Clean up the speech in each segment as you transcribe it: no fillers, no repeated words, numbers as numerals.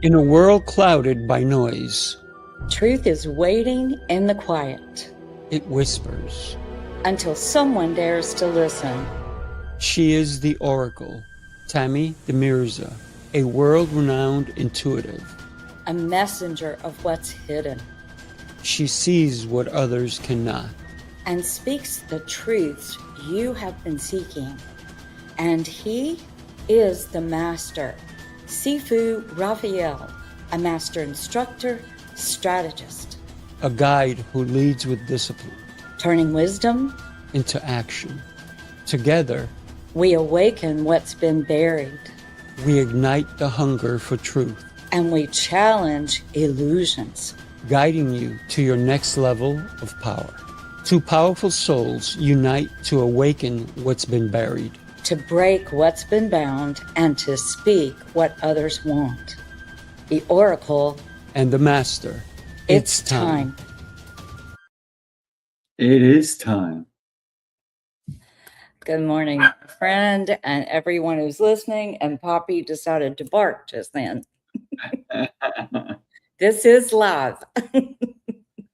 In a world clouded by noise, Truth is waiting in the quiet it whispers. until someone dares to listen. She is the Oracle, Tammy De Mirza, a world-renowned intuitive. A messenger of what's hidden She sees what others cannot. and speaks the truths you have been seeking. And he is the master, Sifu Rafael, a master instructor, strategist, A guide who leads with discipline turning wisdom. into action. Together, We awaken what's been buried we ignite the hunger for truth, and we challenge illusions. guiding you to your next level of power. Two powerful souls unite to awaken what's been buried. To break what's been bound and to speak what others want. The Oracle, And the Master, it's time. It is time. Good morning, friend, and everyone who's listening. And Poppy decided to bark just then. This is live.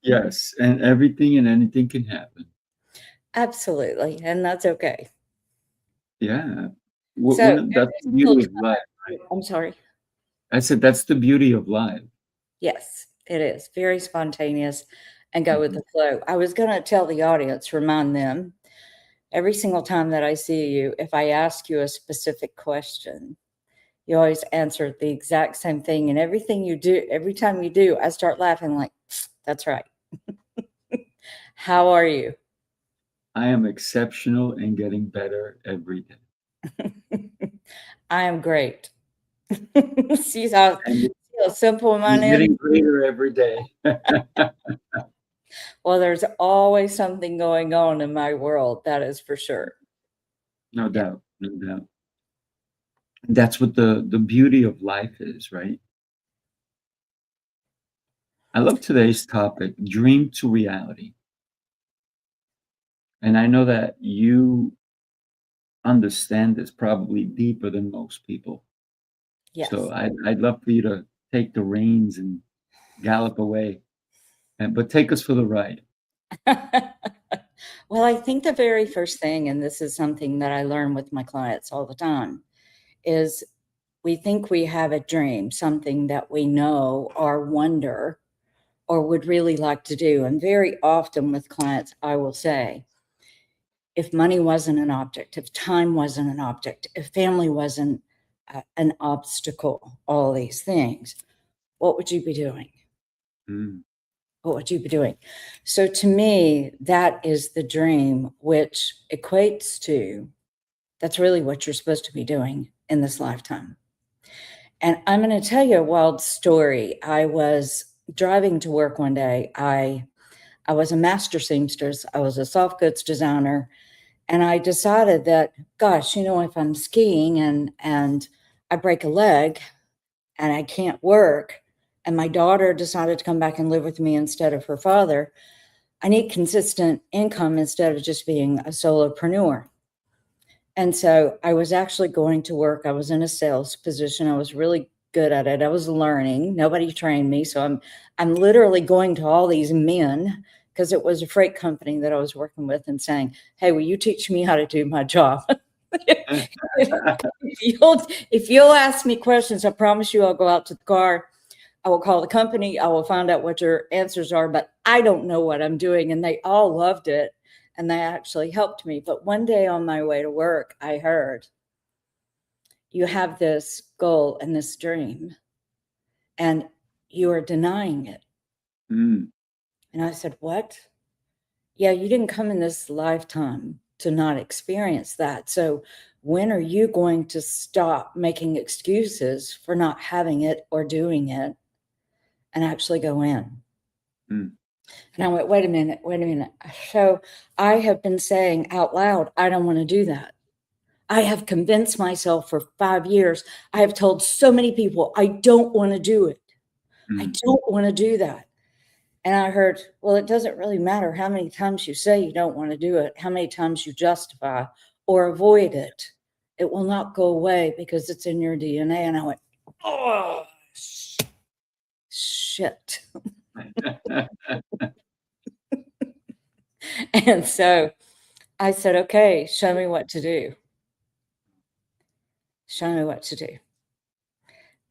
Yes, and everything and anything can happen. Absolutely, and that's okay. Yeah. So, That's the beauty of life, right? I'm sorry. I said that's the beauty of life. Yes, it is very spontaneous and go with the flow. I was going to tell the audience, remind them, every single time that I see you, if I ask you a specific question, you always answer the exact same thing. And everything you do, every time you do, I start laughing like, that's right. How are you? I am exceptional and getting better every day. I am great. See how simple mine is? Getting greater every day. Well, there's always something going on in my world, that is for sure. No doubt, no doubt. That's what the beauty of life is, right? I love today's topic, dream to reality. And I know that you understand this probably deeper than most people. Yes. So I'd love for you to take the reins and gallop away, but take us for the ride. Well, I think the very first thing, and this is something that I learn with my clients all the time, is we think we have a dream, something that we know or wonder or would really like to do. And very often with clients, I will say, if money wasn't an object, if time wasn't an object, if family wasn't an obstacle, all these things, what would you be doing? What would you be doing? So to me, that is the dream, which equates to, that's really what you're supposed to be doing in this lifetime. And I'm going to tell you a wild story. I was driving to work one day. I was a master seamstress. I was a soft goods designer. And I decided that, gosh, if I'm skiing and I break a leg and I can't work, and my daughter decided to come back and live with me instead of her father, I need consistent income instead of just being a solopreneur. And so I was actually going to work. I was in a sales position. I was really good at it. I was learning. Nobody trained me. So I'm literally going to all these men, because it was a freight company that I was working with, and saying, hey, will you teach me how to do my job? If you'll ask me questions, I promise you I'll go out to the car. I will call the company. I will find out what your answers are, but I don't know what I'm doing. And they all loved it. And they actually helped me. But one day on my way to work, I heard, you have this goal and this dream, and you are denying it. And I said, what? Yeah, you didn't come in this lifetime to not experience that. So when are you going to stop making excuses for not having it or doing it and actually go in? And I went, wait a minute. So I have been saying out loud, I don't want to do that. I have convinced myself for 5 years. I have told so many people, I don't want to do it. I don't want to do that. And I heard, well, it doesn't really matter how many times you say you don't want to do it, how many times you justify or avoid it. It will not go away because it's in your DNA. And I went, oh, shit. And so I said, okay, show me what to do. Show me what to do.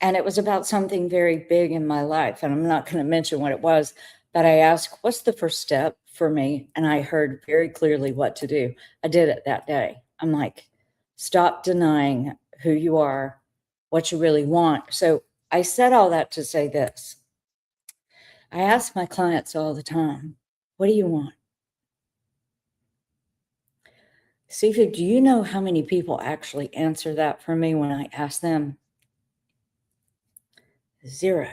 And it was about something very big in my life. And I'm not going to mention what it was, but I asked, what's the first step for me? And I heard very clearly what to do. I did it that day. I'm like, stop denying who you are, what you really want. So I said all that to say this. I ask my clients all the time, what do you want? Sifu, do you know how many people actually answer that for me when I ask them? Zero.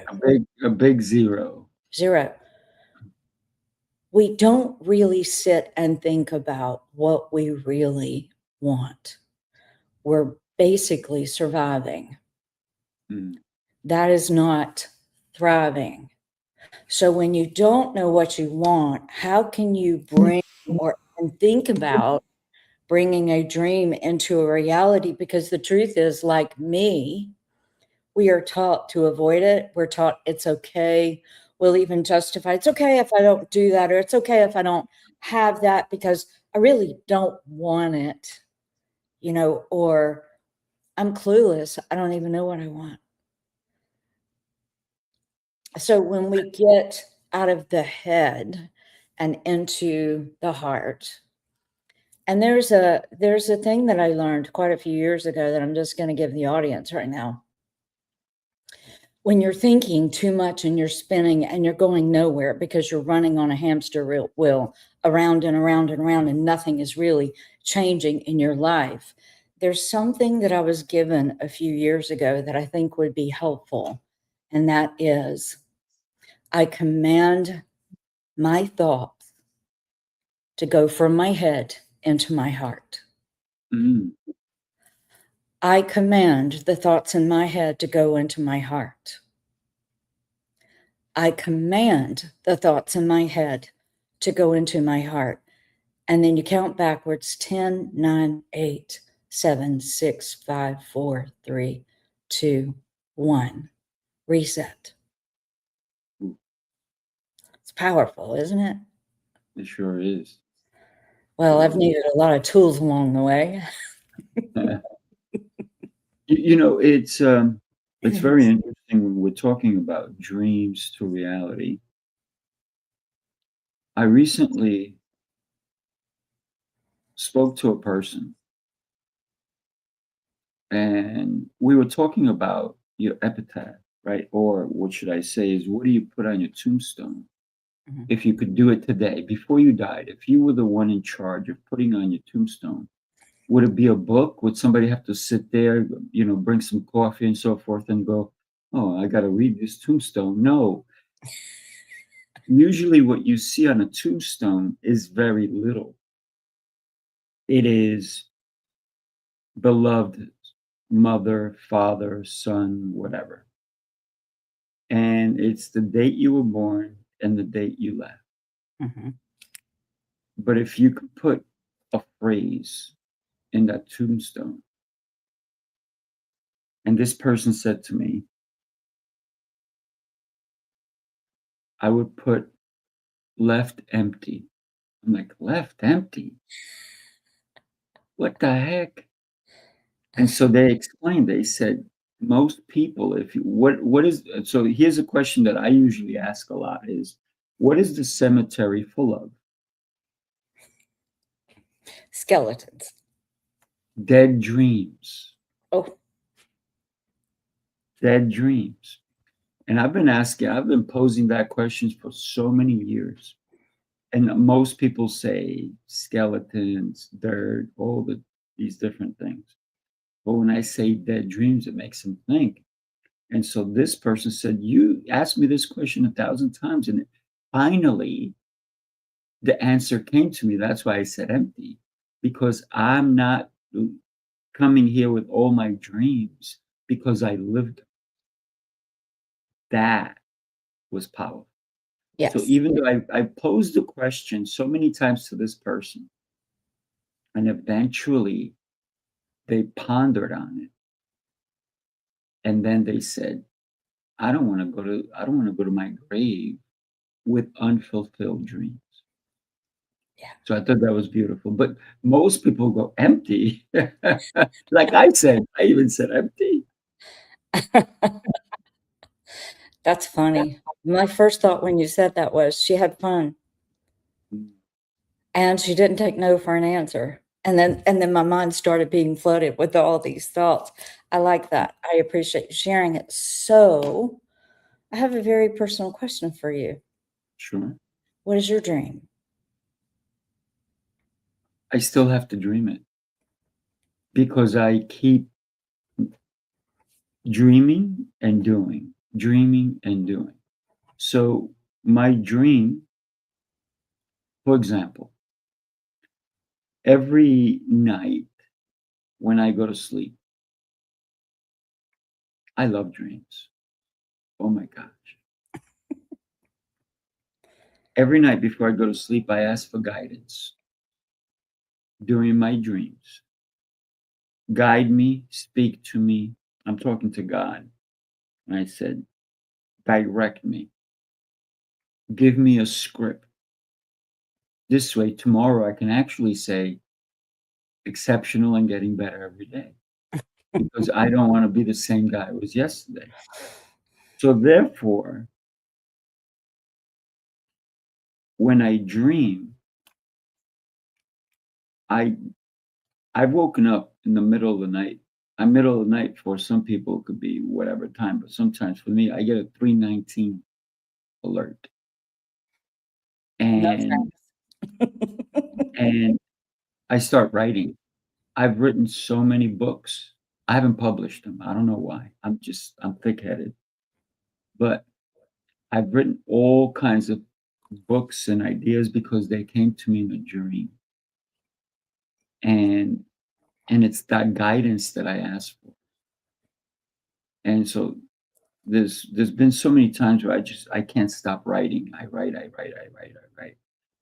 A big zero. Zero. We don't really sit and think about what we really want. We're basically surviving. Mm. That is not thriving. So when you don't know what you want, how can you bring or and think about bringing a dream into a reality? Because the truth is, like me, we are taught to avoid it. We're taught it's okay. We'll even justify it's okay if I don't do that, or it's okay if I don't have that because I really don't want it, or I'm clueless. I don't even know what I want. So when we get out of the head and into the heart, and there's a thing that I learned quite a few years ago that I'm just going to give the audience right now. When you're thinking too much and you're spinning and you're going nowhere because you're running on a hamster wheel around and around and around and nothing is really changing in your life, there's something that I was given a few years ago that I think would be helpful. And that is, I command my thoughts to go from my head into my heart. Mm. I command the thoughts in my head to go into my heart. I command the thoughts in my head to go into my heart. And then you count backwards 10, 9, 8, 7, 6, 5, 4, 3, 2, 1. Reset. It's powerful, isn't it? It sure is. Well, I've needed a lot of tools along the way. It's very interesting when we're talking about dreams to reality. I recently spoke to a person, and we were talking about your epitaph, right? Or what should I say is, what do you put on your tombstone? Mhm. If you could do it today, before you died, if you were the one in charge of putting on your tombstone, would it be a book? Would somebody have to sit there, bring some coffee and so forth and go, oh, I got to read this tombstone? No. Usually what you see on a tombstone is very little. It is beloved mother, father, son, whatever. And it's the date you were born and the date you left. Mm-hmm. But if you could put a phrase in that tombstone, and this person said to me, I would put left empty. I'm like, left empty? What the heck? And so they explained, they said, most people, so here's a question that I usually ask a lot is, what is the cemetery full of? Skeletons. Dead dreams. Oh, Dead dreams. And I've been posing that question for so many years. And most people say skeletons, dirt, these different things. But when I say dead dreams, it makes them think. And so this person said, you asked me this question 1,000 times, and finally the answer came to me. That's why I said empty, because I'm not coming here with all my dreams because I lived them. That was powerful. yes. So even though I posed the question so many times to this person, and eventually they pondered on it, and then they said, I don't want to go to my grave with unfulfilled dreams. Yeah. So I thought that was beautiful. But most people go empty. Like I said, I even said empty. That's funny. My first thought when you said that was she had fun and she didn't take no for an answer. And then my mind started being flooded with all these thoughts. I like that. I appreciate you sharing it. So I have a very personal question for you. Sure. What is your dream? I still have to dream it because I keep dreaming and doing, dreaming and doing. So my dream, for example, every night when I go to sleep, I love dreams. Oh my gosh. Every night before I go to sleep, I ask for guidance during my dreams. Guide me, speak to me. I'm talking to God. And I said, direct me. Give me a script. This way, tomorrow I can actually say exceptional and getting better every day because I don't want to be the same guy I was yesterday. So, therefore, when I dream, I I've woken up in the middle of the night. Middle of the night for some people it could be whatever time, but sometimes for me, I get a 3:19 alert. No And thanks. and I start writing. I've written so many books. I haven't published them. I don't know why. I'm thick-headed. But I've written all kinds of books and ideas because they came to me in a dream. And it's that guidance that I ask for. And so there's been so many times where I can't stop writing. I write, I write, I write, I write.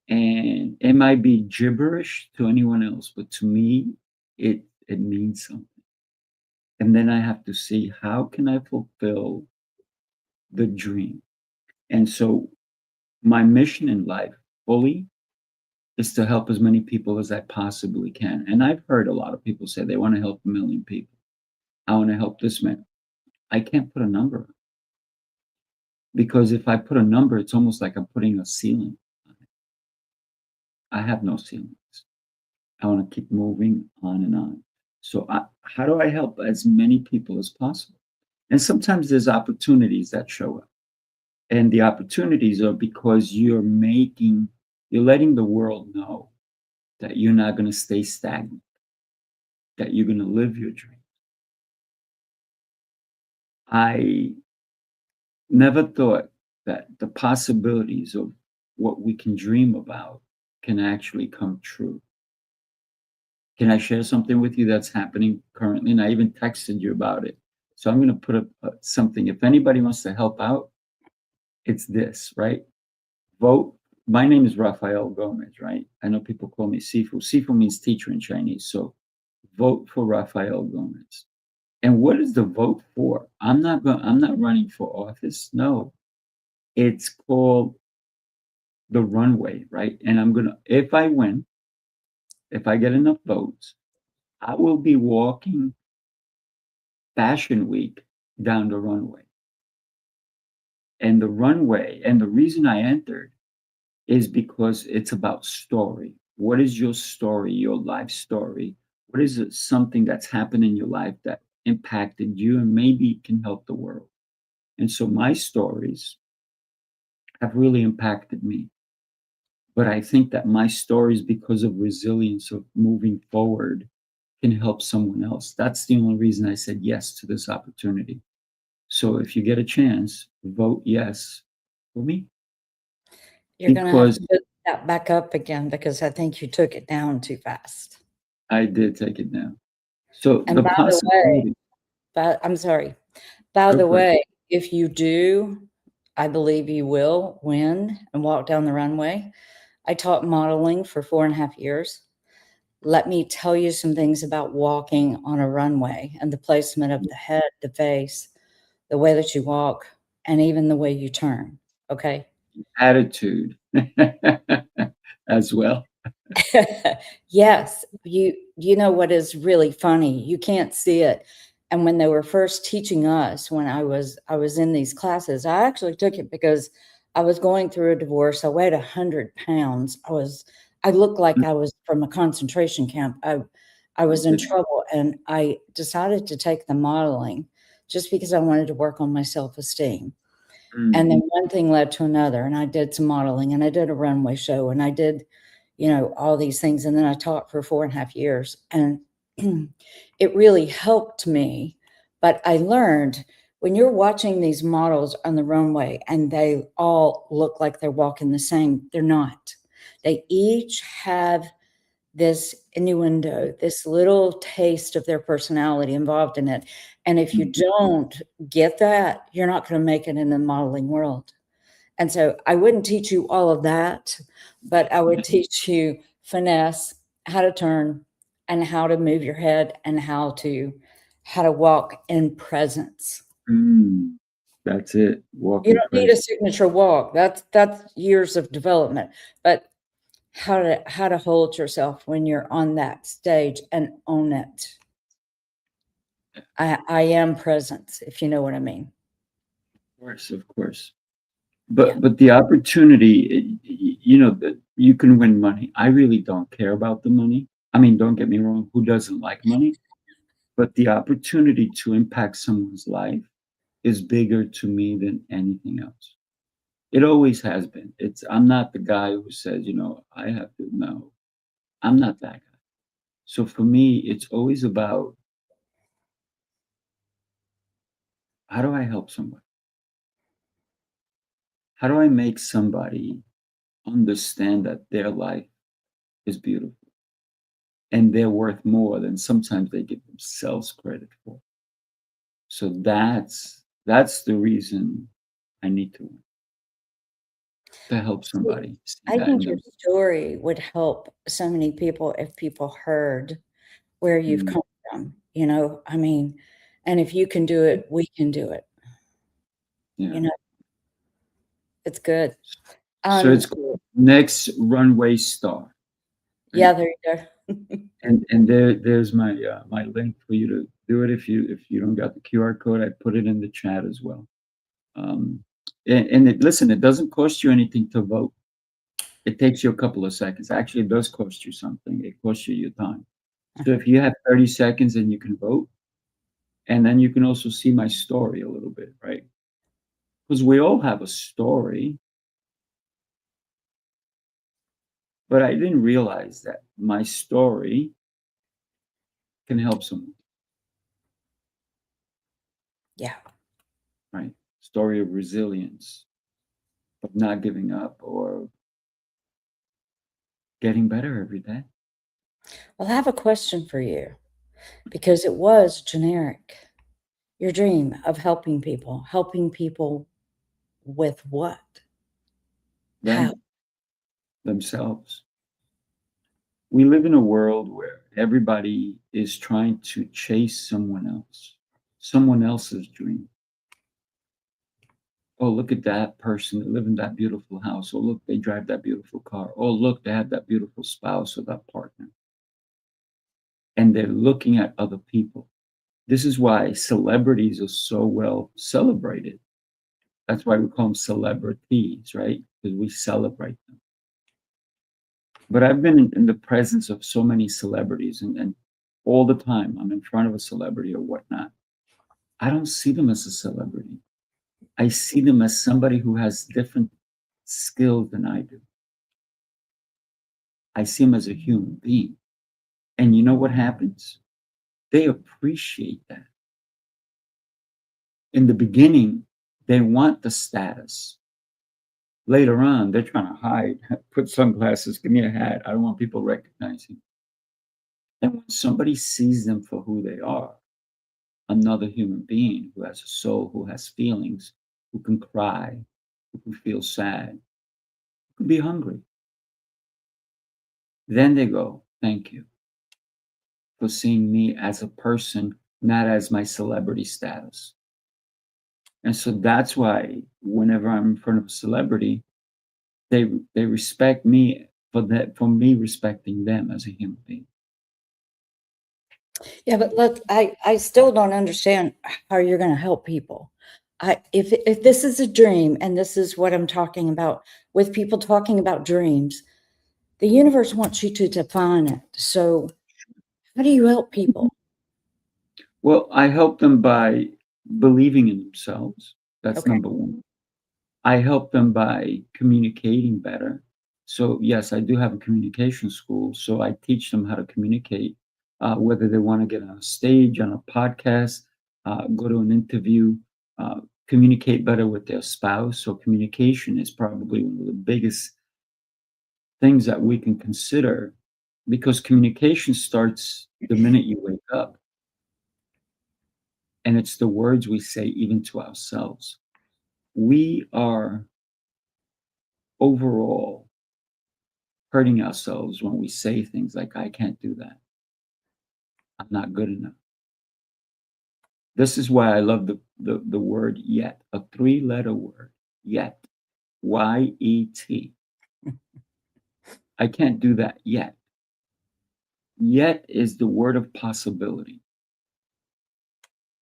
And it might be gibberish to anyone else, but to me, it means something. And then I have to see how can I fulfill the dream. And so my mission in life fully is to help as many people as I possibly can. And I've heard a lot of people say they want to help 1 million people. I want to help this man. I can't put a number on it. Because if I put a number, it's almost like I'm putting a ceiling on it. I have no ceilings. I want to keep moving on and on. So how do I help as many people as possible? And sometimes there's opportunities that show up. And the opportunities are because you're letting the world know that you're not going to stay stagnant, that you're going to live your dream. I never thought that the possibilities of what we can dream about can actually come true. Can I share something with you that's happening currently? And I even texted you about it. So I'm going to put up something. If anybody wants to help out, it's this, right? Vote. My name is Rafael Gomez, right? I know people call me Sifu. Sifu means teacher in Chinese. So vote for Rafael Gomez. And what is the vote for? I'm not running for office. No. It's called the runway, right? And if I win, if I get enough votes, I will be walking Fashion Week down the runway. And the runway, and the reason I entered is because it's about story. What is your story, your life story? What is it, something that's happened in your life that impacted you and maybe can help the world? And so my stories have really impacted me. But I think that my stories, because of resilience of moving forward, can help someone else. That's the only reason I said yes to this opportunity. So if you get a chance, vote yes for me. You're going to have Because to put that back up again because I think you took it down too fast. I did take it down. So And the by the way, possibility. I'm sorry. By Go the for it. way, if you do, I believe you will win and walk down the runway. I taught modeling for 4.5 years. Let me tell you some things about walking on a runway and the placement of the head, the face, the way that you walk. and even the way you turn. Okay. Attitude as well. Yes, you know what is really funny? You can't see it. And when they were first teaching us, when I was in these classes, I actually took it because I was going through a divorce. I weighed 100 pounds. I looked like I was from a concentration camp. I was in trouble, and I decided to take the modeling just because I wanted to work on my self-esteem. And then one thing led to another, and I did some modeling, and I did a runway show, and I did, all these things. And then I taught for 4.5 years, and it really helped me. But I learned when you're watching these models on the runway and they all look like they're walking the same, they're not. They each have this innuendo, this little taste of their personality involved in it. And if you don't get that, you're not going to make it in the modeling world. And so I wouldn't teach you all of that, but I would teach you finesse, how to turn, and how to move your head, and how to walk in presence. That's it. Walk You in don't need a presence. signature walk. That's years of development. But how to hold yourself when you're on that stage and own it. I am presence, if you know what I mean. Of course. Yeah. But the opportunity, that you can win money. I really don't care about the money. I mean, don't get me wrong. Who doesn't like money? But the opportunity to impact someone's life is bigger to me than anything else. It always has been. I'm not the guy who says, I have to. No, I'm not that guy. So for me, it's always about how do I help somebody? How do I make somebody understand that their life is beautiful and they're worth more than sometimes they give themselves credit for? So that's the reason I need to win, to help somebody see I that in think your them. story would help so many people if people heard where you've Mm, come from, I mean, and if you can do it, we can do it. yeah. It's good. So it's called Next Runway Star. Yeah, Right? there you go. And there's my link for you to do it. If you don't got the QR code, I put it in the chat as well. Um, listen, it doesn't cost you anything to vote. It takes you a couple of seconds. Actually, it does cost you something. It costs you your time. So if you have 30 seconds, and you can vote, and then you can also see my story a little bit, right? Because we all have a story, but I didn't realize that my story can help someone, Yeah. right? Story of resilience, of not giving up, or getting better every day. Well, I have a question for you because it was generic. Your dream of helping people with what? How? Themselves. We live in a world where everybody is trying to chase someone else's dream. Oh, look at that person. They live in that beautiful house. Oh, look, they drive that beautiful car. Oh, look, they have that beautiful spouse or that partner. And they're looking at other people. This is why celebrities are so well celebrated. That's why we call them celebrities, right? Because we celebrate them. But I've been in the presence of so many celebrities, and all the time I'm in front of a celebrity or whatnot. I don't see them as a celebrity. I see them as somebody who has different skills than I do. I see them as a human being. And you know what happens? They appreciate that. In the beginning, they want the status. Later on, they're trying to hide, put sunglasses, give me a hat. I don't want people recognizing. And when somebody sees them for who they are, another human being who has a soul, who has feelings, who can cry, who can feel sad, who can be hungry, then they go, thank you for seeing me as a person, not as my celebrity status. And so that's why whenever I'm in front of a celebrity, they respect me for me respecting them as a human being. Yeah, but I still don't understand how you're going to help people. If this is a dream, and this is what I'm talking about with people talking about dreams, the universe wants you to define it. So how do you help people? Well, I help them by believing in themselves. That's Okay. number one. I help them by communicating better. So yes, I do have a communication school. So I teach them how to communicate, whether they want to get on a stage, on a podcast, go to an interview, communicate better with their spouse. So communication is probably one of the biggest things that we can consider, because communication starts the minute you wake up. And it's the words we say even to ourselves. We are overall hurting ourselves when we say things like, I can't do that. I'm not good enough. This is why I love the word yet, a 3-letter word, yet, Y-E-T. I can't do that yet. Yet is the word of possibility.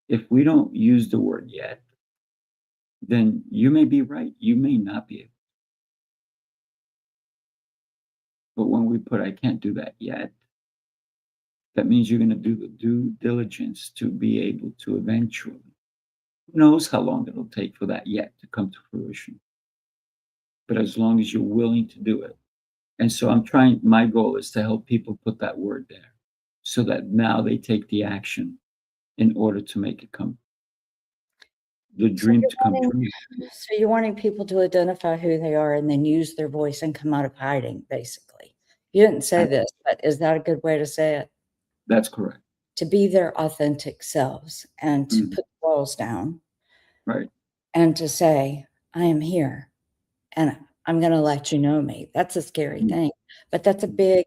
If we don't use the word yet, then you may be right. You may not be able. But when we put, I can't do that yet, that means you're going to do the due diligence to be able to eventually. Who knows how long it'll take for that yet to come to fruition? But as long as you're willing to do it. And so my goal is to help people put that word there so that now they take the action in order to make it the dream to come true. So you're wanting people to identify who they are and then use their voice and come out of hiding, basically. You didn't say this, but is that a good way to say it? That's correct. To be their authentic selves and to put the walls down. Right. And to say, I am here and I'm going to let you know me. That's a scary thing, but that's a big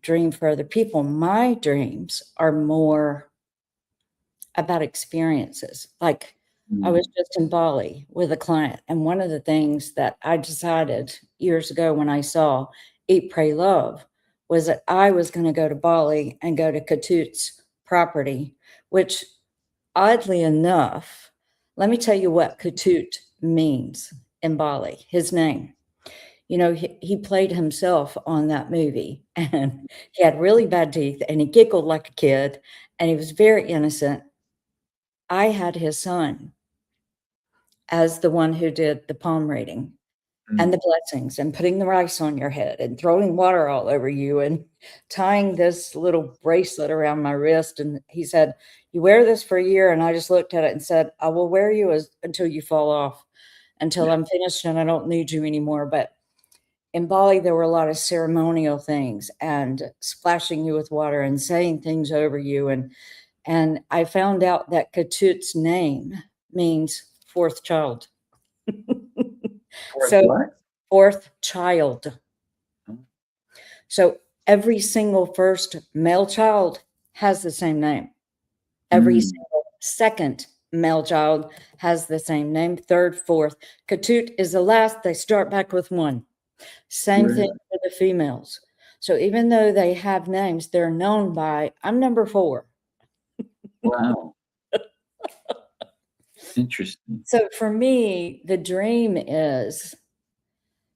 dream for other people. My dreams are more about experiences. Like I was just in Bali with a client, and one of the things that I decided years ago when I saw Eat, Pray, Love was that I was going to go to Bali and go to Ketut's property, which oddly enough, let me tell you what Ketut means in Bali, his name. You know, he played himself on that movie, and he had really bad teeth, and he giggled like a kid, and he was very innocent. I had his son as the one who did the palm reading and the blessings and putting the rice on your head and throwing water all over you and tying this little bracelet around my wrist. And he said, you wear this for a year. And I just looked at it and said, I will wear you until you fall off, until I'm finished and I don't need you anymore. But in Bali, there were a lot of ceremonial things and splashing you with water and saying things over you. And I found out that Ketut's name means fourth child. So What? fourth child. So every single first male child has the same name. Every single second male child has the same name. Third, fourth. Ketut is the last. They start back with one. Same thing for the females. So even though they have names, they're known by, I'm number 4. Wow. Interesting. So for me, the dream is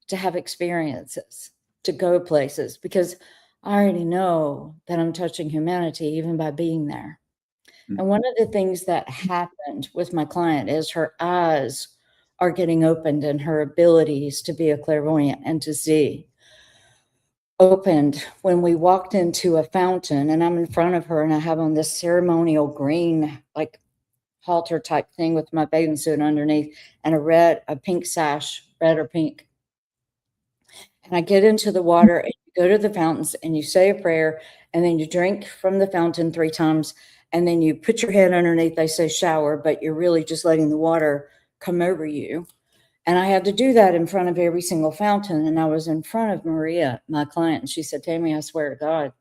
to have experiences, to go places, because I already know that I'm touching humanity even by being there. And one of the things that happened with my client is her eyes are getting opened and her abilities to be a clairvoyant and to see opened when we walked into a fountain, and I'm in front of her and I have on this ceremonial green, like halter type thing with my bathing suit underneath and a pink sash, red or pink. And I get into the water and you go to the fountains and you say a prayer and then you drink from the fountain 3 times and then you put your head underneath. They say shower, but you're really just letting the water come over you. And I had to do that in front of every single fountain. And I was in front of Maria, my client, and she said, Tammy, I swear to God,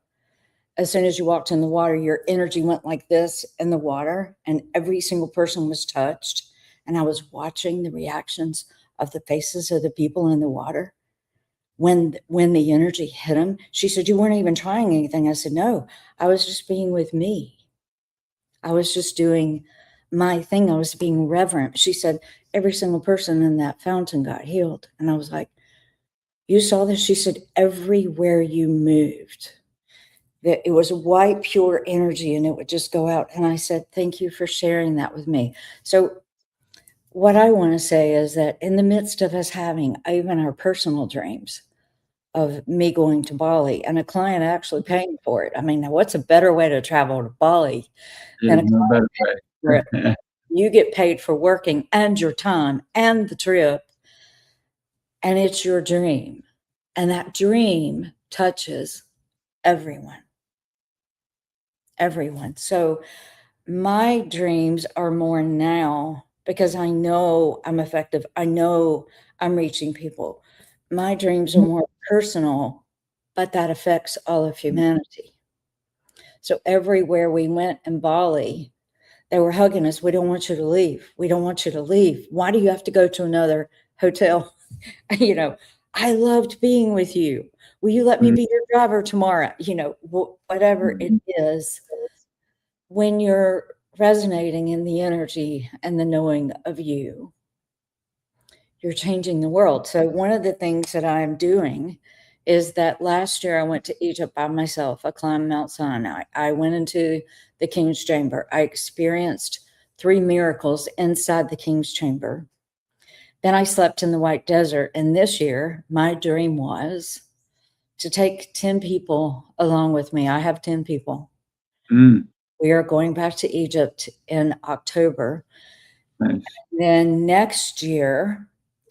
as soon as you walked in the water, your energy went like this in the water, and every single person was touched. And I was watching the reactions of the faces of the people in the water. When the energy hit them, she said, "You weren't even trying anything." I said, "No, I was just being with me. I was just doing my thing. I was being reverent." She said, "Every single person in that fountain got healed." And I was like, "You saw this?" She said, "Everywhere you moved, that it was white, pure energy, and it would just go out." And I said, "Thank you for sharing that with me." So what I want to say is that in the midst of us having even our personal dreams of me going to Bali and a client actually paying for it. I mean, what's a better way to travel to Bali than There's a no better client for it? way. You get paid for working and your time and the trip, and it's your dream. And that dream touches everyone, everyone. So my dreams are more now because I know I'm effective. I know I'm reaching people. My dreams are more personal, but that affects all of humanity. So everywhere we went in Bali, they were hugging us. "We don't want you to leave. We don't want you to leave. Why do you have to go to another hotel?" You know, "I loved being with you. Will you let me be your driver tomorrow?" You know, whatever it is, when you're resonating in the energy and the knowing of you, you're changing the world. So one of the things that I'm doing is that last year I went to Egypt by myself. I climbed Mount Sinai. I went into the King's Chamber. I experienced 3 miracles inside the King's Chamber. Then I slept in the White Desert. And this year, my dream was to take 10 people along with me. I have 10 people. Mm, We are going back to Egypt in October. nice. Then next year,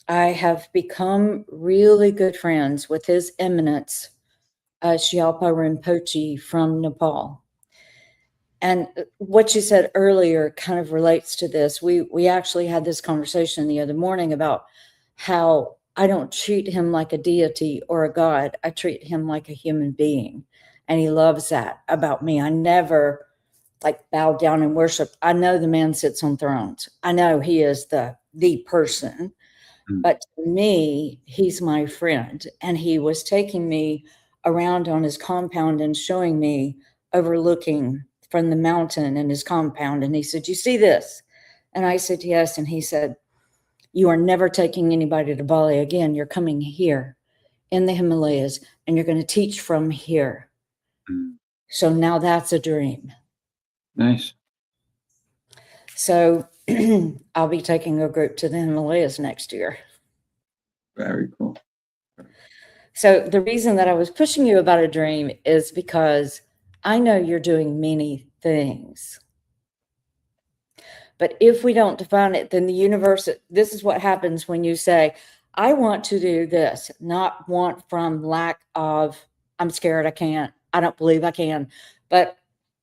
I have become really good friends with His Eminence, Shyalpa Rinpoche from Nepal. And what you said earlier kind of relates to this. We actually had this conversation the other morning about how I don't treat him like a deity or a god. I treat him like a human being. And he loves that about me. I never like bow down and worship. I know the man sits on thrones. I know he is the person. Mm. But to me, he's my friend. And he was taking me around on his compound and showing me overlooking from the mountain in his compound. And he said, "You see this?" And I said, "Yes." And he said, "You are never taking anybody to Bali again. You're coming here in the Himalayas and you're going to teach from here." Mm. So now that's a dream. Nice. So I'll be taking a group to the Himalayas next year. Very cool. So the reason that I was pushing you about a dream is because I know you're doing many things. But if we don't define it, then the universe, this is what happens when you say, "I want to do this," not want from lack of, "I'm scared I can't, I don't believe I can," but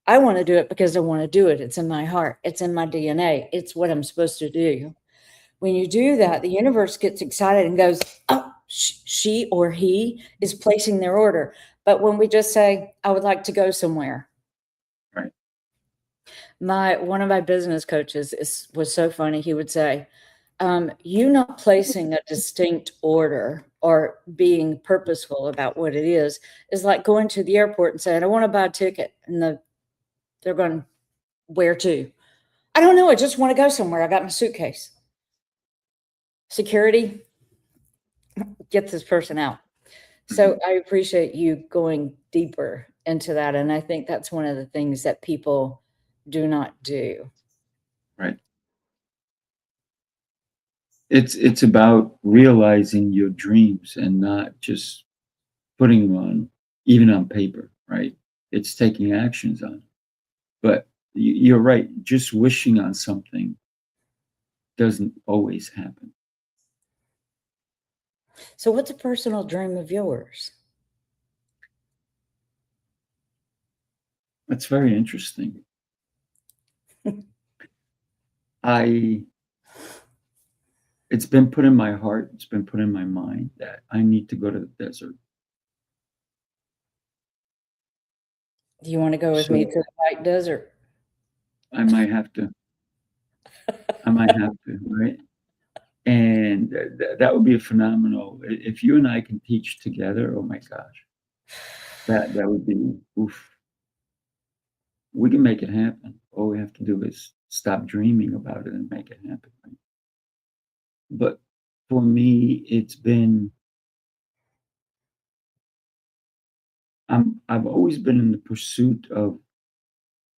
I want to do it because I want to do it. It's in my heart. It's in my DNA. It's what I'm supposed to do. When you do that, the universe gets excited and goes, "Oh, she or he is placing their order." But when we just say, "I would like to go somewhere." Right. One of my business coaches was so funny. He would say, "You not placing a distinct order or being purposeful about what it is like going to the airport and saying, 'I want to buy a ticket.' And they're going, 'Where to?' 'I don't know. I just want to go somewhere. I got my suitcase.' Security, get this person out." So I appreciate you going deeper into that. And I think that's one of the things that people do not do. Right. It's about realizing your dreams and not just putting them on, even on paper, right? It's taking actions on it. But you're right. Just wishing on something doesn't always happen. So what's a personal dream of yours? That's very interesting. It's been put in my heart, it's been put in my mind that I need to go to the desert. Do you want to go with me to the White Desert? I might have to. I might have to, right? And that would be a phenomenal. If you and I can teach together, oh my gosh, that would be oof. We can make it happen. All we have to do is stop dreaming about it and make it happen. Right? But for me, it's been I've always been in the pursuit of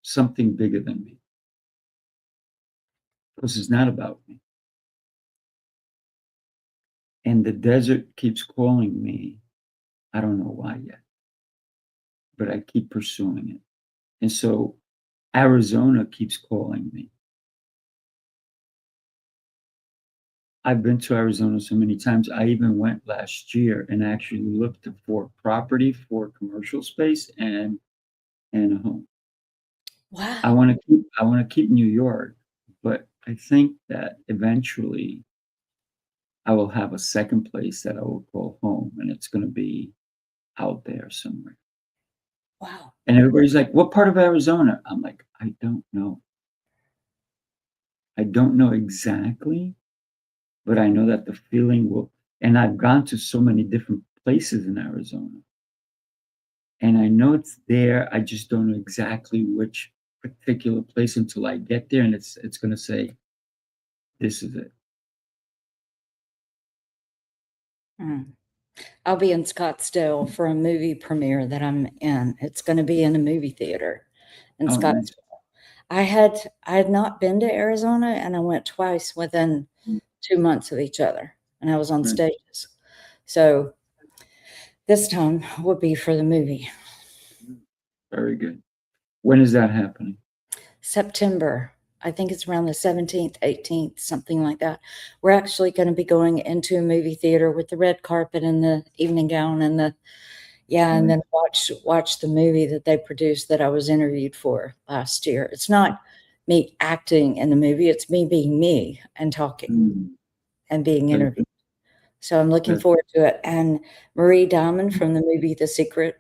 something bigger than me. Because it's not about me. And the desert keeps calling me. I don't know why yet, but I keep pursuing it. And so Arizona keeps calling me. I've been to Arizona so many times. I even went last year and actually looked for property for commercial space and a home. Wow. I want to keep New York, but I think that eventually I will have a second place that I will call home, and it's going to be out there somewhere. Wow. And everybody's like, "What part of Arizona?" I'm like, "I don't know. I don't know exactly, but I know that the feeling will." And I've gone to so many different places in Arizona, and I know it's there. I just don't know exactly which particular place until I get there, and it's going to say, "This is it." Mm. I'll be in Scottsdale for a movie premiere that I'm in. It's going to be in a movie theater in Oh, Scottsdale. nice. I had not been to Arizona, and I went twice within 2 months of each other, and I was on Right. stages. So this time will be for the movie. Very good. When is that happening? September. I think it's around the 17th, 18th, something like that. We're actually going to be going into a movie theater with the red carpet and the evening gown and the and then watch the movie that they produced that I was interviewed for last year. It's not me acting in the movie, it's me being me and talking Mm, and being very interviewed. good. So I'm looking Very forward to it. And Marie Diamond from the movie The Secret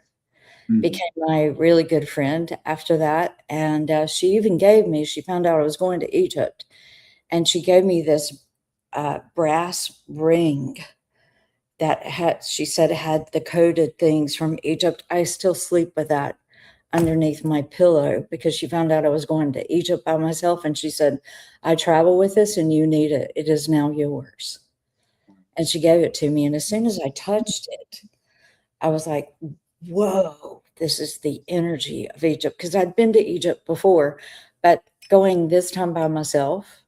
Mhm. became my really good friend after that. And she even gave me, she found out I was going to Egypt, and she gave me this brass ring that had, she said, it had the coded things from Egypt. I still sleep with that underneath my pillow because she found out I was going to Egypt by myself. And she said, I travel with this and you need it. It is now yours. And she gave it to me. And as soon as I touched it, I was like, whoa, this is the energy of Egypt. Because I'd been to Egypt before, but going this time by myself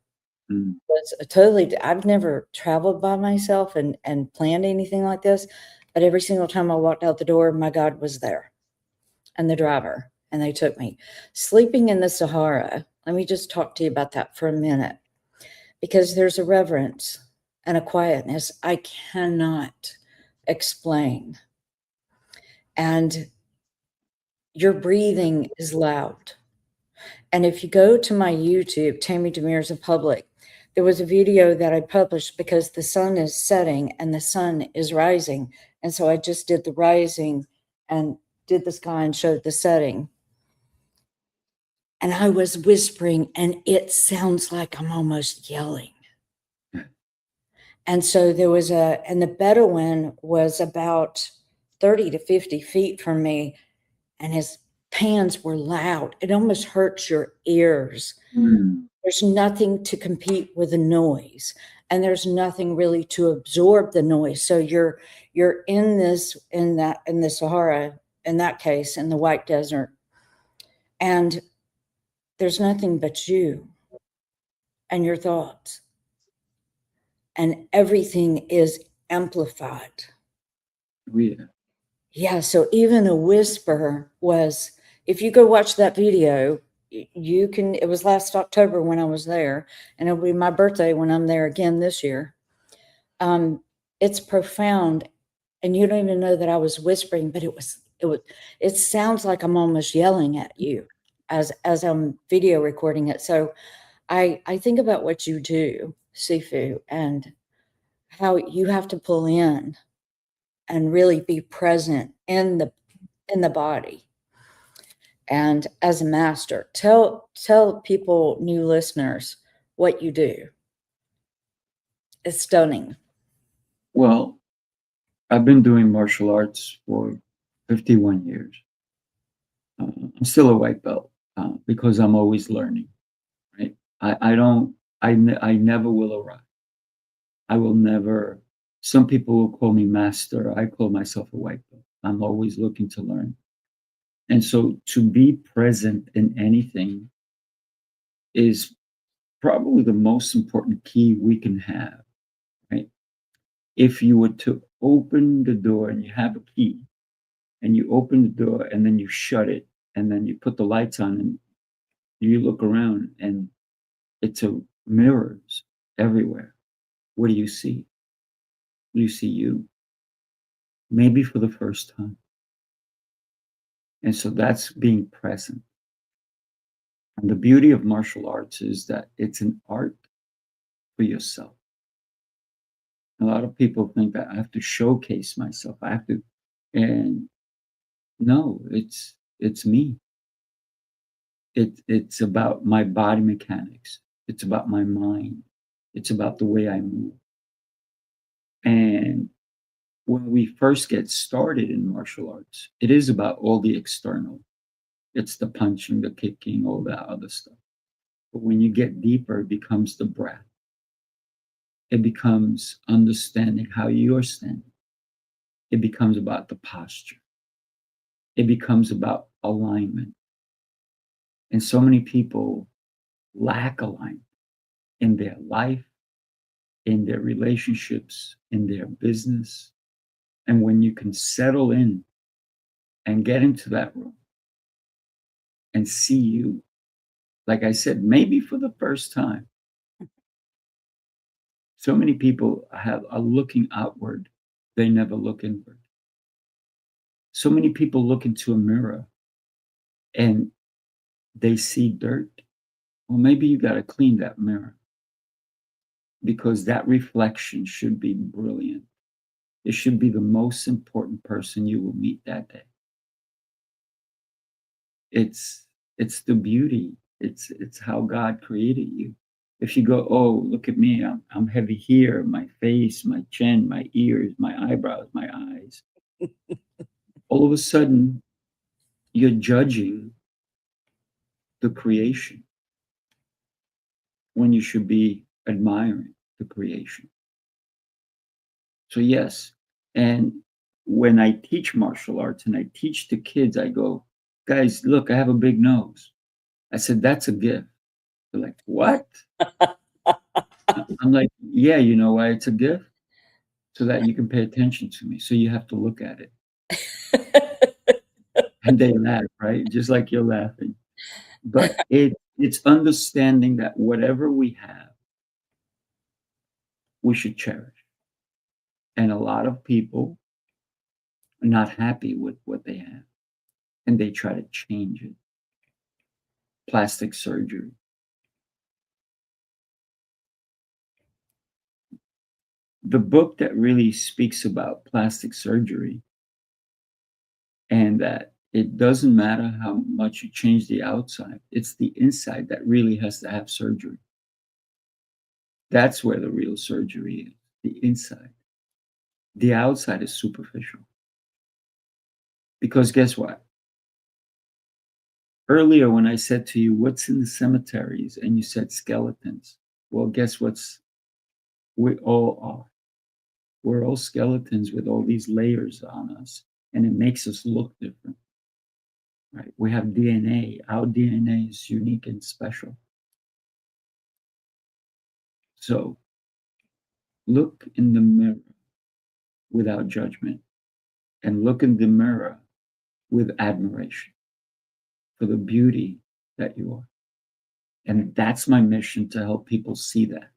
Mm, was a totally, I've never traveled by myself and planned anything like this. But every single time I walked out the door, my God was there and the driver, and they took me. Sleeping in the Sahara, let me just talk to you about that for a minute, because there's a reverence and a quietness I cannot explain. And your breathing is loud. And if you go to my YouTube, Tammy De Mirza Public, there was a video that I published because the sun is setting and the sun is rising. And so I just did the rising and did the sky and showed the setting. And I was whispering, and it sounds like I'm almost yelling. And so there was and the Bedouin was about 30 to 50 feet from me, and his pans were loud. It almost hurts your ears. mm, There's nothing to compete with the noise, and there's nothing really to absorb the noise. So you're in the Sahara, in that case, in the White Desert, and there's nothing but you and your thoughts, and everything is amplified. oh, yeah. Yeah, so even a whisper was, if you go watch that video, you can, it was last October when I was there, and it'll be my birthday when I'm there again this year. It's profound, and you don't even know that I was whispering, but it sounds like I'm almost yelling at you as I'm video recording it. So I think about what you do, Sifu, and how you have to pull in and really be present in the body. And as a master, tell people, new listeners, what you do. It's stunning. Well, I've been doing martial arts for 51 years. I'm still a white belt because I'm always learning, right? I never will arrive. I will never, some people will call me master. I call myself a white belt. I'm always looking to learn. And so to be present in anything is probably the most important key we can have, right? If you were to open the door and you have a key and you open the door and then you shut it and then you put the lights on and you look around and it's a mirrors everywhere. What do you see? You see you, maybe for the first time. And so that's being present. And the beauty of martial arts is that it's an art for yourself. A lot of people think that I have to showcase myself. I have to, and no, it's me. It's about my body mechanics. It's about my mind. It's about the way I move. And when we first get started in martial arts, it is about all the external. It's the punching, the kicking, all that other stuff. But when you get deeper, it becomes the breath. It becomes understanding how you're standing. It becomes about the posture. It becomes about alignment. And so many people lack alignment in their life, in their relationships, in their business. And when you can settle in and get into that room and see you, like I said, maybe for the first time, so many people are looking outward, they never look inward. So many people look into a mirror and they see dirt. Well, maybe you got to clean that mirror because that reflection should be brilliant. It should be the most important person you will meet that day. It's the beauty. It's how God created you. If you go, oh, look at me, I'm heavy here, my face, my chin, my ears, my eyebrows, my eyes. All of a sudden, you're judging the creation when you should be admiring the creation. So yes, and when I teach martial arts and I teach the kids, I go, guys, look, I have a big nose. I said, that's a gift. They're like, what? I'm like, yeah, you know why it's a gift? So that you can pay attention to me. So you have to look at it. And they laugh, right? Just like you're laughing. But it's understanding that whatever we have, we should cherish. And a lot of people are not happy with what they have. And they try to change it. Plastic surgery. The book that really speaks about plastic surgery and that it doesn't matter how much you change the outside, it's the inside that really has to have surgery. That's where the real surgery is, the inside. The outside is superficial. Because guess what? Earlier, when I said to you, what's in the cemeteries? And you said skeletons. Well, guess what's we all are? We're all skeletons with all these layers on us, and it makes us look different. Right? We have DNA. Our DNA is unique and special. So look in the mirror without judgment and look in the mirror with admiration for the beauty that you are. And that's my mission, to help people see that.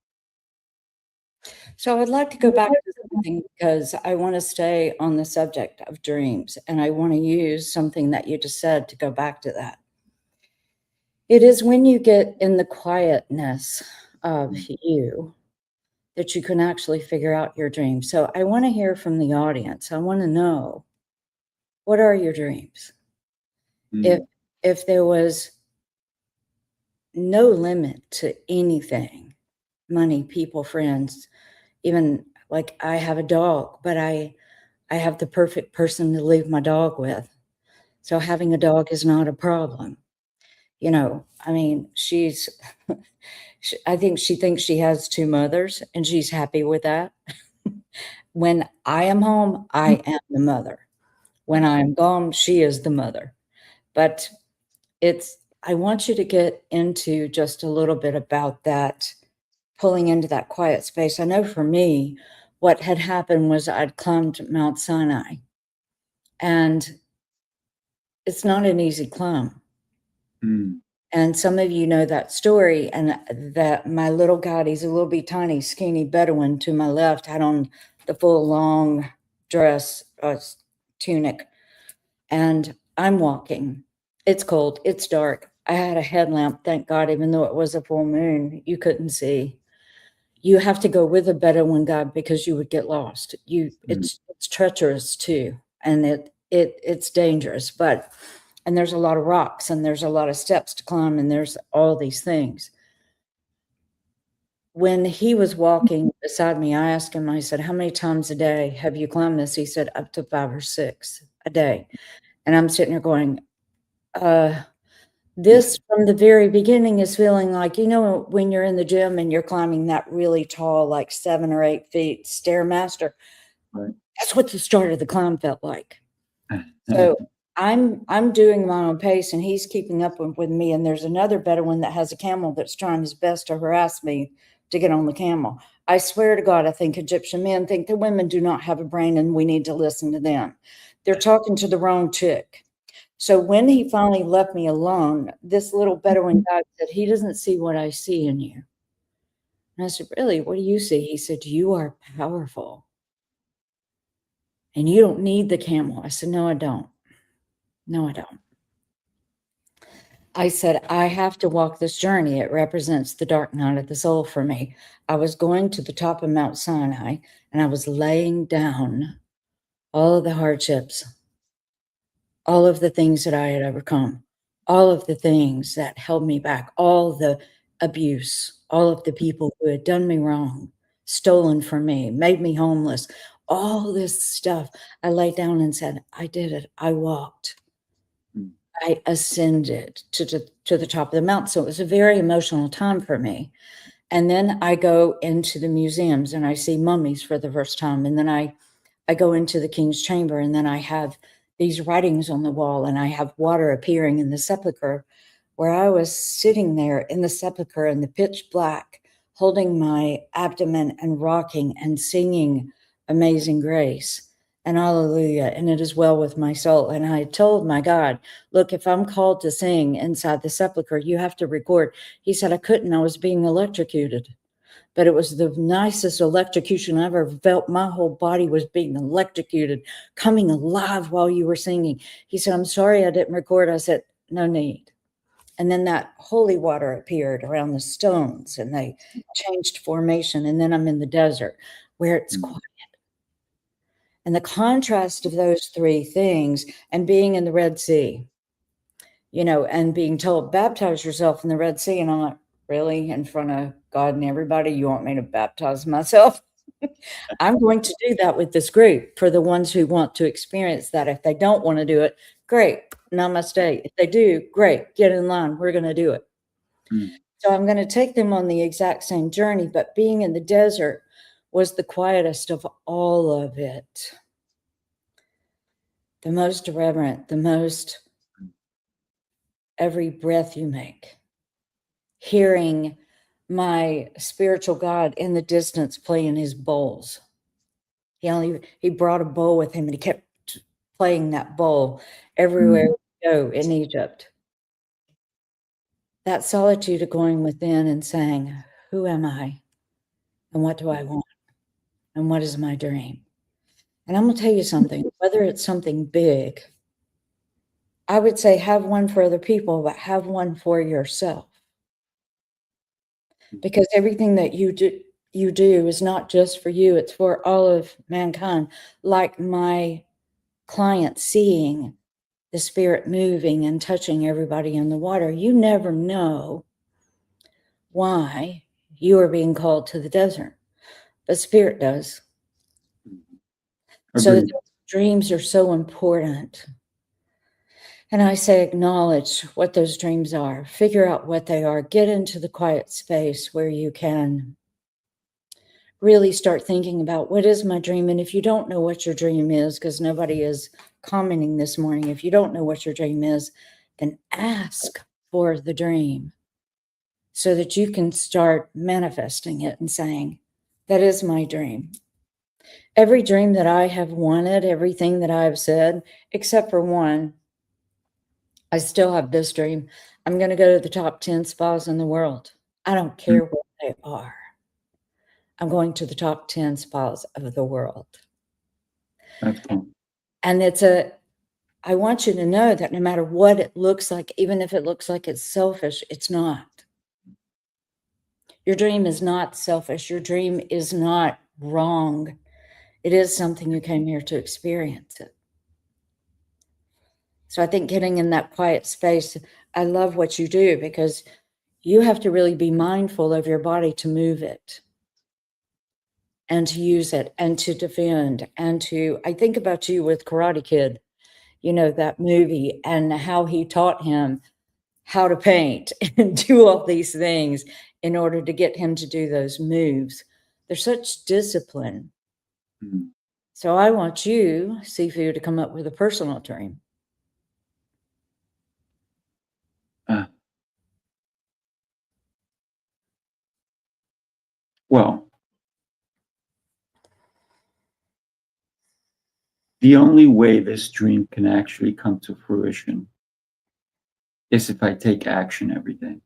So I'd like to go back to something because I want to stay on the subject of dreams, and I want to use something that you just said to go back to that. It is when you get in the quietness of you that you can actually figure out your dreams. So I want to hear from the audience. I want to know, what are your dreams? Mm. if there was no limit to anything, money, people, friends, even like I have a dog, but I have the perfect person to leave my dog with. So having a dog is not a problem. You know, I mean, I think she thinks she has two mothers and she's happy with that. When I am home, I am the mother. When I'm gone, she is the mother. But I want you to get into just a little bit about that, pulling into that quiet space. I know for me, what had happened was I'd climbed Mount Sinai, and it's not an easy climb. Mm. And some of you know that story, and that my little guy, he's a little bit tiny, skinny Bedouin to my left, had on the full long dress, tunic, and I'm walking. It's cold, it's dark. I had a headlamp, thank God, even though it was a full moon, you couldn't see. You have to go with a Bedouin guide because you would get lost. It's treacherous too, and it's dangerous, and there's a lot of rocks and there's a lot of steps to climb and there's all these things. When he was walking beside me, I asked him, I said, "How many times a day have you climbed this?" He said, "Up to 5 or 6 a day." And I'm sitting there going, this from the very beginning is feeling like, you know, when you're in the gym and you're climbing that really tall, like 7 or 8 feet Stairmaster, Right. that's what the start of the climb felt like. So I'm doing my own pace and he's keeping up with me. And there's another Bedouin that has a camel that's trying his best to harass me to get on the camel. I swear to God, I think Egyptian men think the women do not have a brain and we need to listen to them. They're talking to the wrong chick. So when he finally left me alone, this little Bedouin guy said, "He doesn't see what I see in you." And I said, "Really? What do you see?" He said, "You are powerful and you don't need the camel." I said, "No, I don't. No, I don't." I said, "I have to walk this journey. It represents the dark night of the soul for me." I was going to the top of Mount Sinai and I was laying down all of the hardships, all of the things that I had overcome, all of the things that held me back, all the abuse, all of the people who had done me wrong, stolen from me, made me homeless, all this stuff. I laid down and said, "I did it. I walked. I ascended to the top of the mountain." So it was a very emotional time for me. And then I go into the museums and I see mummies for the first time. And then I go into the king's chamber and then I have these writings on the wall and I have water appearing in the sepulcher, where I was sitting there in the sepulcher in the pitch black, holding my abdomen and rocking and singing Amazing Grace and Hallelujah, and it is well with my soul. And I told my God, "Look, if I'm called to sing inside the sepulcher, you have to record." He said, "I couldn't. I was being electrocuted." But it was the nicest electrocution I ever felt. My whole body was being electrocuted, coming alive while you were singing. He said, "I'm sorry I didn't record." I said, "No need." And then that holy water appeared around the stones and they changed formation. And then I'm in the desert where it's quiet. And the contrast of those three things and being in the Red Sea, you know, and being told, "Baptize yourself in the Red Sea." And I'm like, "Really? In front of God and everybody, you want me to baptize myself?" I'm going to do that with this group for the ones who want to experience that. If they don't want to do it, great. Namaste. If they do, great. Get in line. We're going to do it. So I'm going to take them on the exact same journey, but being in the desert was the quietest of all of it. The most reverent, the most every breath you make. Hearing my spiritual God in the distance playing his bowls. He brought a bowl with him and he kept playing that bowl everywhere we go in Egypt. That solitude of going within and saying, "Who am I? And what do I want? And what is my dream?" And I'm going to tell you something, whether it's something big, I would say have one for other people, but have one for yourself. Because everything that you do is not just for you, it's for all of mankind. Like my client seeing the spirit moving and touching everybody in the water. You never know why you are being called to the desert, but spirit does. So Agreed. dreams are so important. And I say, acknowledge what those dreams are, figure out what they are, get into the quiet space where you can really start thinking about what is my dream. And if you don't know what your dream is, because nobody is commenting this morning, if you don't know what your dream is, then ask for the dream so that you can start manifesting it and saying, that is my dream. Every dream that I have wanted, everything that I've said, except for one, I still have this dream. I'm going to go to the top 10 spas in the world. I don't care what they are. I'm going to the top 10 spas of the world. That's cool. And I want you to know that no matter what it looks like, even if it looks like it's selfish, it's not. Your dream is not selfish. Your dream is not wrong. It is something you came here to experience it. So I think getting in that quiet space, I love what you do because you have to really be mindful of your body to move it and to use it and to defend and to, I think about you with Karate Kid, you know, that movie and how he taught him how to paint and do all these things in order to get him to do those moves. There's such discipline. Mhm. So I want you, Sifu, to come up with a personal dream. Well, the only way this dream can actually come to fruition is if I take action every day.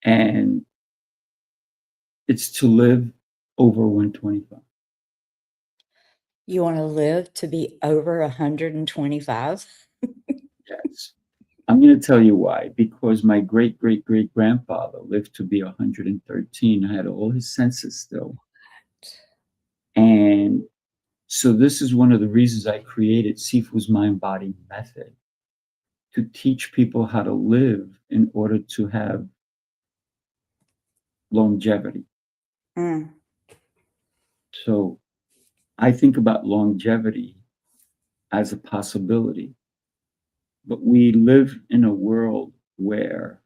And it's to live over 125. You want to live to be over 125? Yes. I'm going to tell you why. Because my great great great grandfather lived to be 113, had all his senses still. And so this is one of the reasons I created Sifu's Mind Body Method, to teach people how to live in order to have longevity. Mm. So I think about longevity as a possibility. But we live in a world where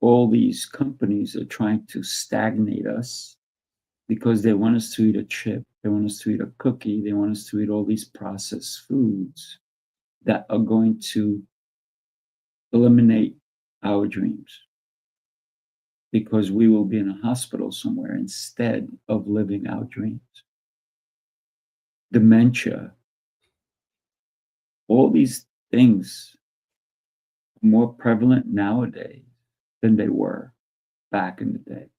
all these companies are trying to stagnate us because they want us to eat a chip, they want us to eat a cookie, they want us to eat all these processed foods that are going to eliminate our dreams, because we will be in a hospital somewhere instead of living our dreams. Dementia, all these things are more prevalent nowadays than they were back in the day.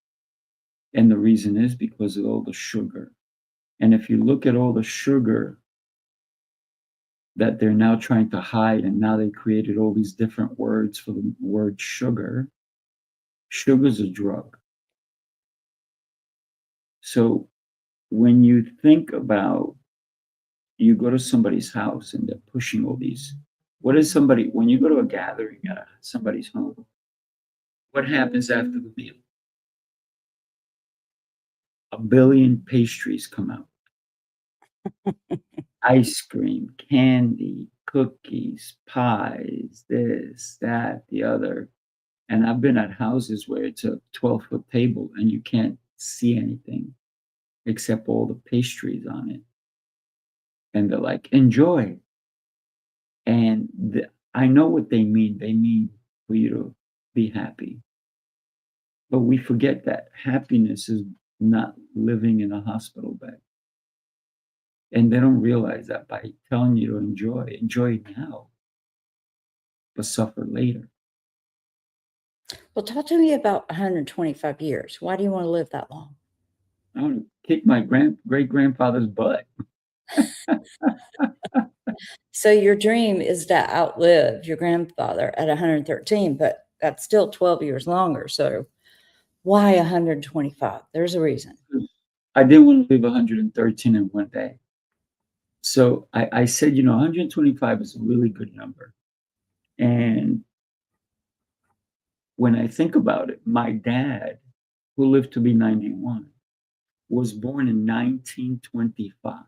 And the reason is because of all the sugar. And if you look at all the sugar that they're now trying to hide, and now they created all these different words for the word sugar, sugar's a drug. So when you think about, you go to somebody's house and they're pushing all these, what is somebody, when you go to a gathering at somebody's home, what happens after the meal? A billion pastries come out. Ice cream, candy, cookies, pies, this, that, the other. And I've been at houses where it's a 12-foot table and you can't see anything except all the pastries on it. And they're like, enjoy. And I know what they mean. They mean for you to be happy. But we forget that happiness is not living in a hospital bed. And they don't realize that by telling you to enjoy now, but suffer later. Well, talk to me about 125 years. Why do you want to live that long? I want to kick my great grandfather's butt. So your dream is to outlive your grandfather at 113, but that's still 12 years longer. So why 125? There's a reason. I didn't want to live 113 in one day. So I said, 125 is a really good number. And when I think about it, my dad, who lived to be 91, was born in 1925.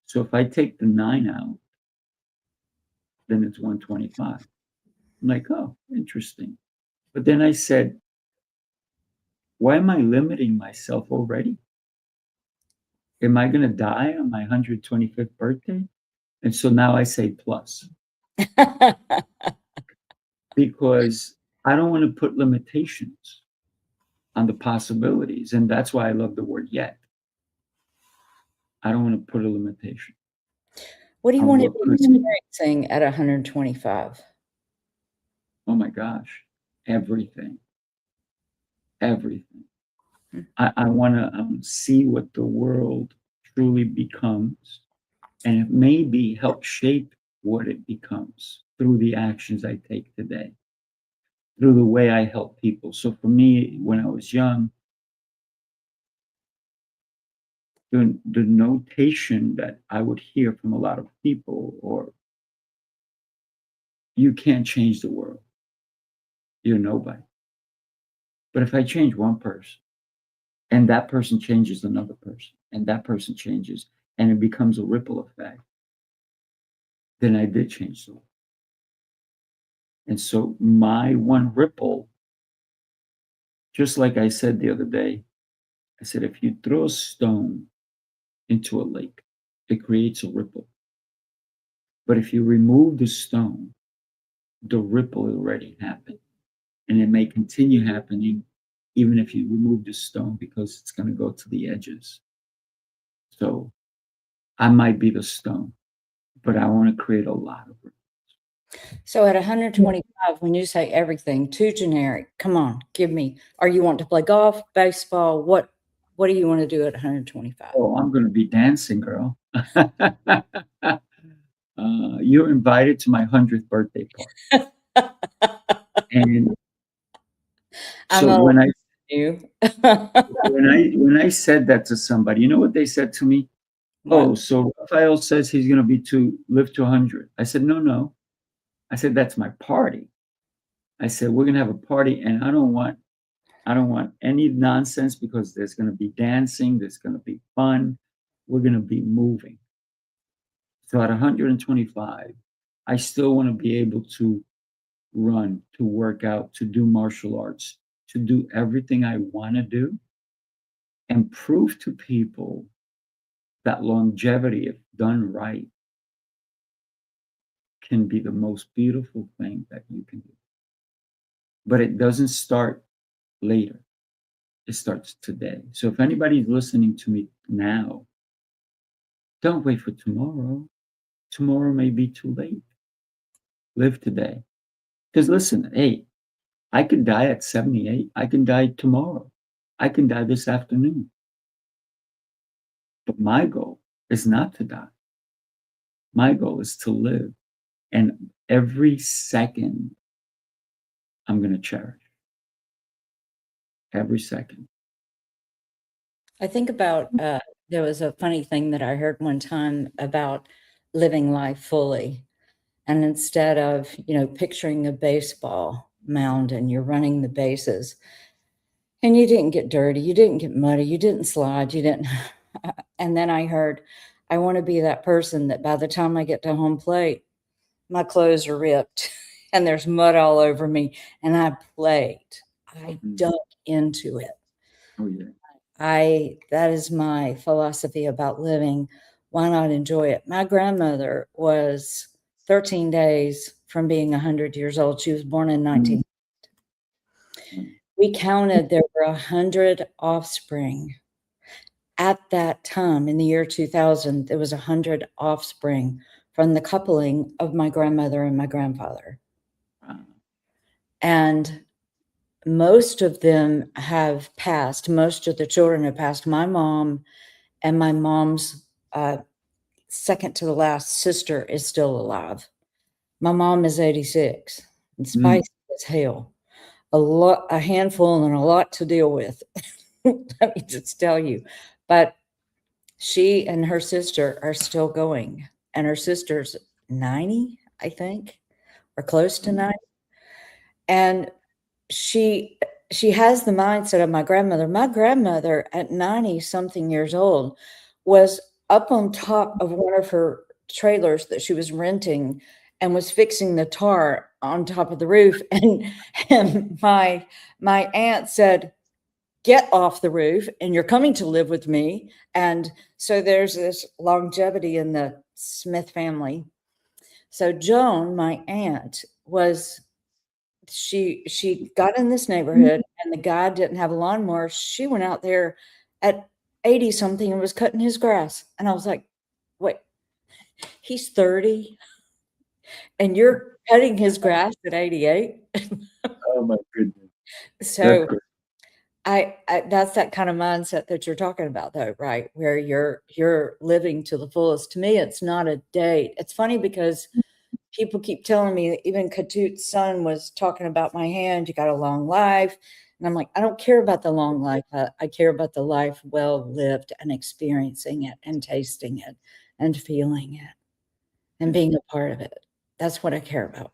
So if I take the 9 out, then it's 125. I'm like, oh, interesting. But then I said, why am I limiting myself already? Am I going to die on my 125th birthday? And so now I say plus, because I don't want to put limitations on the possibilities. And that's why I love the word yet. I don't want to put a limitation. What do you on want to what be could be. experiencing at 125? Oh my gosh, everything. Everything. Hmm. I want to see what the world truly becomes, and it maybe help shape what it becomes through the actions I take today, through the way I help people. So for me, when I was young, the notation that I would hear from a lot of people, or you can't change the world, you're nobody. But if I change one person, and that person changes another person, and that person changes, and it becomes a ripple effect, then I did change the world. And so my one ripple, just like I said the other day, I said, if you throw a stone into a lake, it creates a ripple. But if you remove the stone, the ripple already happened. And it may continue happening even if you remove the stone, because it's going to go to the edges. So I might be the stone, but I want to create a lot of ripples. So at 125, when you say everything, too generic, come on, give me. Are you want to play golf, baseball? What do you want to do at 125? Oh, I'm going to be dancing, girl. You're invited to my 100th birthday party. And I'm so old you. when I said that to somebody, you know what they said to me? What? Oh, so Rafael says he's going to live to 100. I said, no. I said, that's my party. I said, we're going to have a party, and I don't want any nonsense, because there's going to be dancing, there's going to be fun, we're going to be moving. So at 125, I still want to be able to run, to work out, to do martial arts, to do everything I want to do, and prove to people that longevity, if done right, can be the most beautiful thing that you can do. But it doesn't start later. It starts today. So if anybody's listening to me now, don't wait for tomorrow. Tomorrow may be too late. Live today. Because listen, hey, I could die at 78. I can die tomorrow. I can die this afternoon. But my goal is not to die. My goal is to live. And every second, I'm going to cherish. Every second. I think about there was a funny thing that I heard one time about living life fully. And instead of, picturing a baseball mound and you're running the bases and you didn't get dirty, you didn't get muddy, you didn't slide, you didn't. And then I heard, I want to be that person that by the time I get to home plate, my clothes are ripped and there's mud all over me. And I played, I dug into it. Oh, yeah. That is my philosophy about living. Why not enjoy it? My grandmother was 13 days from being 100 years old. She was born in 19. We counted there were 100 offspring. At that time, in the year 2000, there was 100 offspring from the coupling of my grandmother and my grandfather. And most of them have passed. Most of the children have passed. My mom and my mom's second to the last sister is still alive. My mom is 86 and spicy as hell. A handful and a lot to deal with. Let me just tell you. But She and her sister are still going, and her sister's 90, I think, or close to 90. And she has the mindset of my grandmother. My grandmother at 90 something years old was up on top of one of her trailers that she was renting and was fixing the tar on top of the roof. And my aunt said, "Get off the roof and you're coming to live with me." And so there's this longevity in the Smith family. So Joan, my aunt, was she got in this neighborhood and the guy didn't have a lawnmower. She went out there at 80 something and was cutting his grass. And I was like, wait, he's 30 and you're cutting his grass at 88? Oh my goodness. So That's I that's that kind of mindset that you're talking about though, right? Where you're living to the fullest. To me, it's not a date. It's funny because people keep telling me, even Katut's son was talking about my hand, you got a long life. And I'm like, I don't care about the long life. I care about the life well lived and experiencing it and tasting it and feeling it and being a part of it. That's what I care about.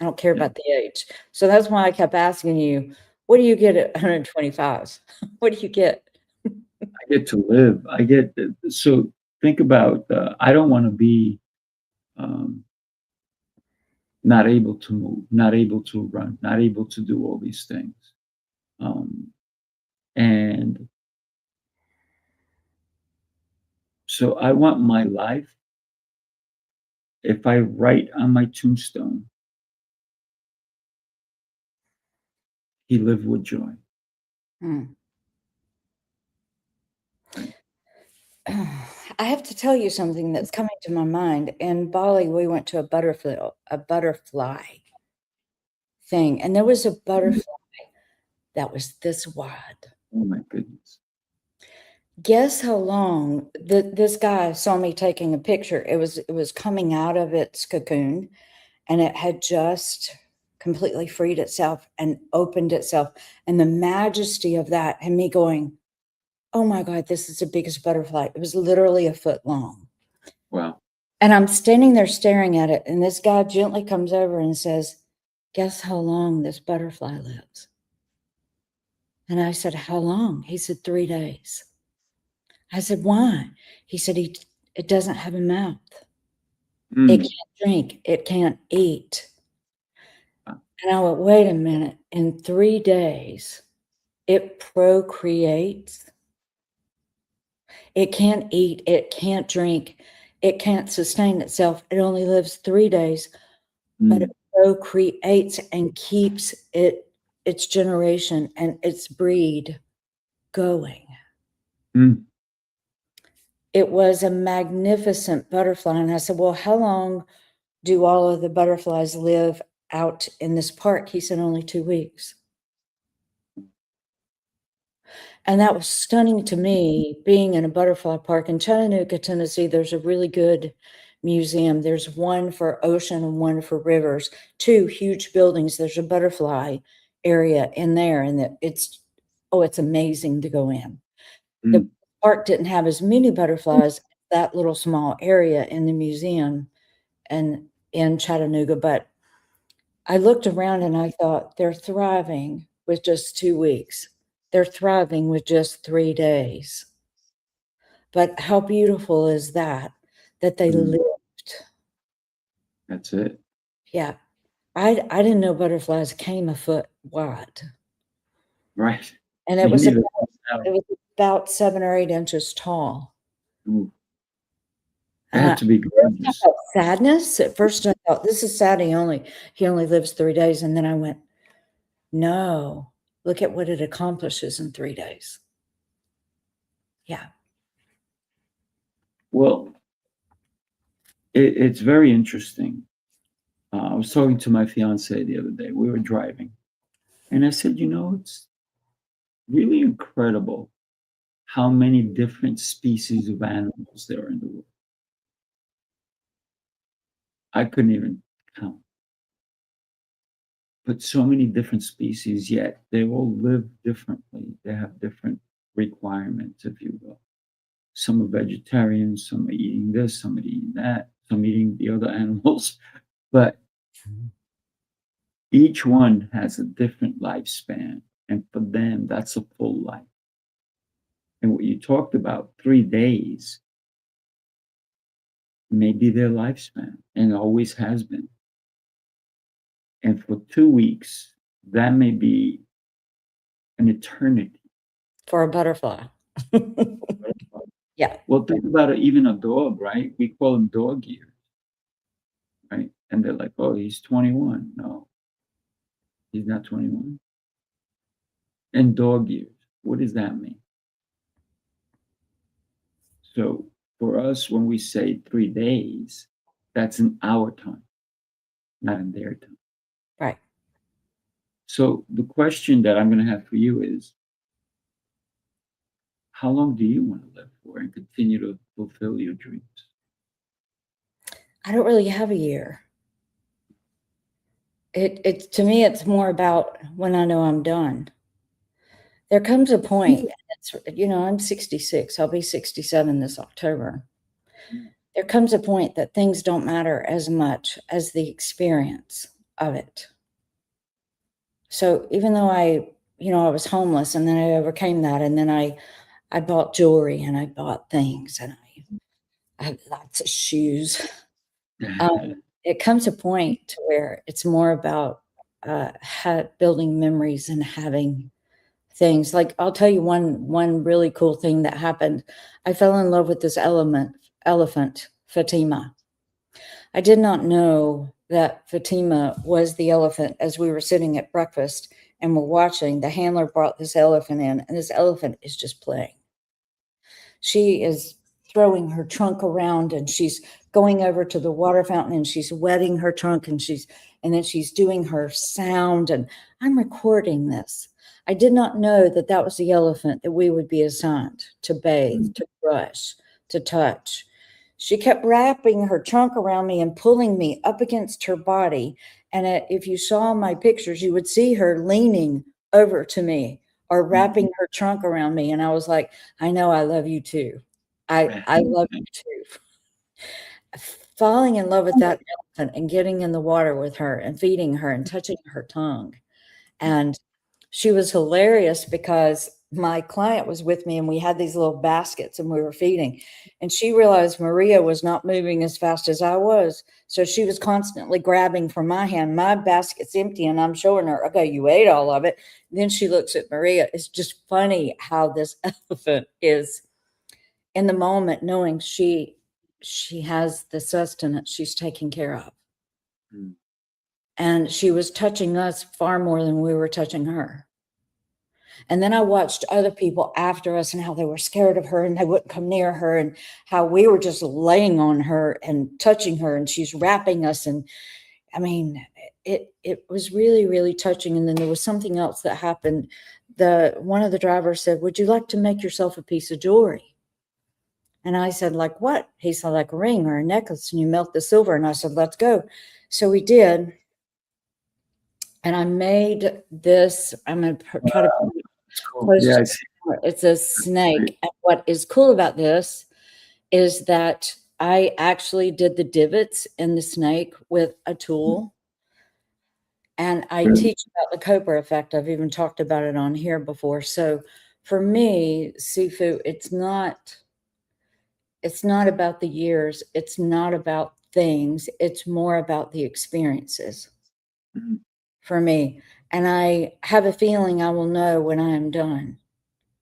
I don't care about the age. So that's why I kept asking you, what do you get at 125? What do you get? I get to live. So think about, I don't want to be um, not able to move, not able to run, not able to do all these things. And so I want my life, if I write on my tombstone, he lived with joy. Hmm. I have to tell you something that's coming to my mind. In Bali, we went to a butterfly thing, and there was a butterfly that was this wide. Oh my goodness. Guess how long this guy saw me taking a picture. It was coming out of its cocoon, and it had just completely freed itself and opened itself. And the majesty of that, and me going, "Oh my God, this is the biggest butterfly." It was literally a foot long. Wow. And I'm standing there staring at it, and this guy gently comes over and says, "Guess how long this butterfly lives?" And I said, "How long?" He said, 3 days. I said, "Why?" He said, it doesn't have a mouth. It Mm. can't drink. It can't eat." Wow. And I went, wait a minute. In 3 days, it procreates. It can't eat. It can't drink. It can't sustain itself. It only lives 3 days, but it Mm. procreates and keeps its generation and its breed going. Mm. It was a magnificent butterfly. And I said, "Well, how long do all of the butterflies live out in this park?" He said, "Only 2 weeks." And that was stunning to me, being in a butterfly park in Chattanooga, Tennessee. There's a really good museum. There's one for ocean and one for rivers, 2 huge buildings. There's a butterfly area in there, and it's amazing to go in. The Mm. park didn't have as many butterflies as that little small area in the museum and in Chattanooga, but I looked around and I thought, they're thriving with just 2 weeks. They're thriving with just 3 days. But how beautiful is that, that they Mm. lived? That's it. Yeah. I didn't know butterflies came a foot wide, Right. and Me neither. it was about 7 or 8 inches tall. Ooh, that And had to be at first I gorgeous. felt sadness. At first I thought, "This is sad, he only lives 3 days," and then I went, "No, look at what it accomplishes in 3 days." Yeah. Well, it's very interesting. I was talking to my fiance the other day. We were driving, and I said, it's really incredible how many different species of animals there are in the world. I couldn't even count. But so many different species, yet they all live differently. They have different requirements, if you will. Some are vegetarians, some are eating this, some are eating that, some eating the other animals. But each one has a different lifespan. And for them, that's a full life. And what you talked about, 3 days, may be their lifespan and always has been. And for 2 weeks, that may be an eternity. For a butterfly. Yeah. Well, think about it, even a dog, right? We call them dog years, right? And they're like, oh, he's 21. No, he's not 21. And dog years, what does that mean? So for us, when we say 3 days, that's in our time, not in their time. Right. So the question that I'm going to have for you is, how long do you want to live for and continue to fulfill your dreams? I don't really have a year. It to me, it's more about when I know I'm done. There comes a point, and it's, I'm 66. I'll be 67 this October. There comes a point that things don't matter as much as the experience of it. So even though I was homeless, and then I overcame that, and then I bought jewelry, and I bought things, and I had lots of shoes. It comes a point to where it's more about building memories and having things. Like, I'll tell you one really cool thing that happened. I fell in love with this elephant, Fatima. I did not know that Fatima was the elephant. As we were sitting at breakfast and we're watching, the handler brought this elephant in, and this elephant is just playing. She is throwing her trunk around, and she's going over to the water fountain, and she's wetting her trunk, and then she's doing her sound, and I'm recording this. I did not know that that was the elephant that we would be assigned to bathe, to brush, to touch. She kept wrapping her trunk around me and pulling me up against her body. And if you saw my pictures, you would see her leaning over to me or wrapping her trunk around me. And I was like, I know, I love you too. I love you too. Falling in love with that elephant and getting in the water with her and feeding her and touching her tongue. And she was hilarious because my client was with me, and we had these little baskets, and we were feeding, and she realized Maria was not moving as fast as I was. So she was constantly grabbing from my hand. My basket's empty, and I'm showing her, okay, you ate all of it. And then she looks at Maria. It's just funny how this elephant is in the moment, knowing she has the sustenance she's taking care of. And she was touching us far more than we were touching her. And then I watched other people after us and how they were scared of her and they wouldn't come near her, and how we were just laying on her and touching her, and she's wrapping us. And I mean, it was really, really touching. And then there was something else that happened. One of the drivers said, would you like to make yourself a piece of jewelry? And I said, like what? He said, like a ring or a necklace, and you melt the silver. And I said, let's go. So we did. And I made this. I'm going to try to Cool. Yes. It's a snake. And what is cool about this is that I actually did the divots in the snake with a tool. And I teach about the Cobra effect. I've even talked about it on here before. So for me, Sifu, it's not about the years. It's not about things. It's more about the experiences for me. And I have a feeling I will know when I am done,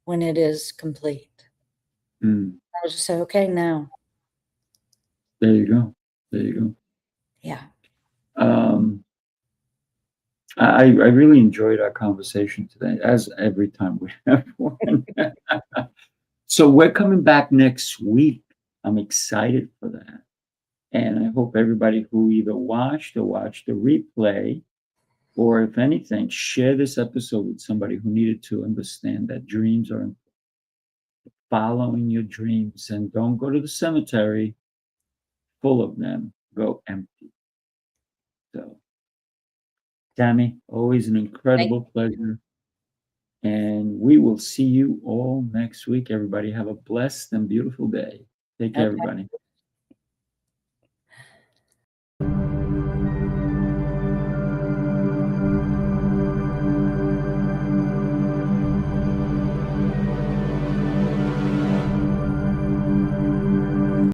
when it is complete. I'll just say, okay, now. There you go. There you go. Yeah. I really enjoyed our conversation today, as every time we have one. So we're coming back next week. I'm excited for that. And I hope everybody who either watched or watched the replay, or if anything, share this episode with somebody who needed to understand that dreams are important. Following your dreams, and don't go to the cemetery full of them. Go empty. So, Tammy, always an incredible pleasure. And we will see you all next week. Everybody have a blessed and beautiful day. Take care, Okay. everybody.